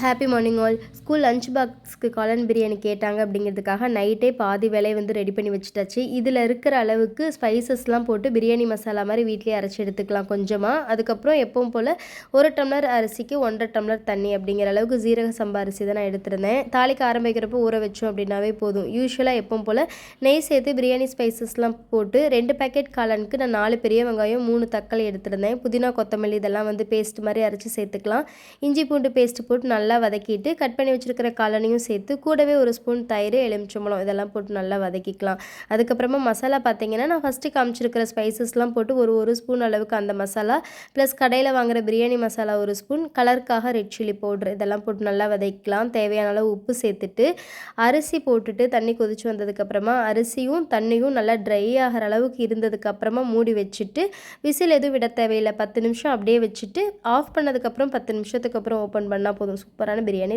Happy morning all. School lunch பாக்ஸ்க்கு காளான் பிரியாணி கேட்டாங்க அப்படிங்கிறதுக்காக நைட்டே பாதி வேலையை ரெடி பண்ணி வச்சுட்டாச்சு. இதில் இருக்கிற அளவுக்கு ஸ்பைசஸ்லாம் போட்டு பிரியாணி மசாலா மாதிரி வீட்டிலேயே அரைச்சி எடுத்துக்கலாம் கொஞ்சமாக. அதுக்கப்புறம் எப்பவும் போல் 1 டம்ளர் அரிசிக்கு 1.5 டம்ளர் தண்ணி அப்படிங்கிற அளவுக்கு ஜீரக சம்பா அரிசி தான் நான் எடுத்திருந்தேன். தாளிக்க ஆரம்பிக்கிறப்போ ஊற வச்சோம் அப்படின்னாவே போதும். யூஸ்வலாக எப்பவும் போல் நெய் சேர்த்து பிரியாணி ஸ்பைசஸ்லாம் போட்டு 2 பேக்கெட் காளானுக்கு நான் 4 பெரிய வெங்காயம் 3 தக்காளி எடுத்திருந்தேன். புதினா கொத்தமல்லி இதெல்லாம் பேஸ்ட் மாதிரி அரைச்சி சேர்த்துக்கலாம். இஞ்சி பூண்டு பேஸ்ட் போட்டு நல்லா வதக்கிட்டு கட் பண்ணி வச்சுருக்கிற காளானையும் சேர்த்து கூடவே 1 ஸ்பூன் தயிர், எலுமிச்சம்பழம் இதெல்லாம் போட்டு நல்லா வதக்கிக்கலாம். அதுக்கப்புறமா மசாலா பார்த்திங்கன்னா நான் ஃபஸ்ட்டு காமிச்சிருக்கிற ஸ்பைசஸ்லாம் போட்டு ஒரு ஸ்பூன் அளவுக்கு அந்த மசாலா ப்ளஸ் கடையில் வாங்குகிற பிரியாணி மசாலா 1 ஸ்பூன், கலருக்காக ரெட் சில்லி பவுட்ரு இதெல்லாம் போட்டு நல்லா வதக்கிக்கலாம். தேவையான அளவு உப்பு சேர்த்துட்டு அரிசி போட்டுட்டு தண்ணி கொதிச்சு வந்ததுக்கப்புறமா அரிசியும் தண்ணியும் நல்லா ட்ரை ஆகிற அளவுக்கு இருந்ததுக்கப்புறமா மூடி வச்சுட்டு விசில் எதுவும் விட தேவையில்லை. 10 நிமிஷம் அப்படியே வச்சுட்டு ஆஃப் பண்ணதுக்கப்புறம் 10 நிமிஷத்துக்கு அப்புறம் ஓப்பன் பண்ணால் போதும். சூப்பரான பிரியாணி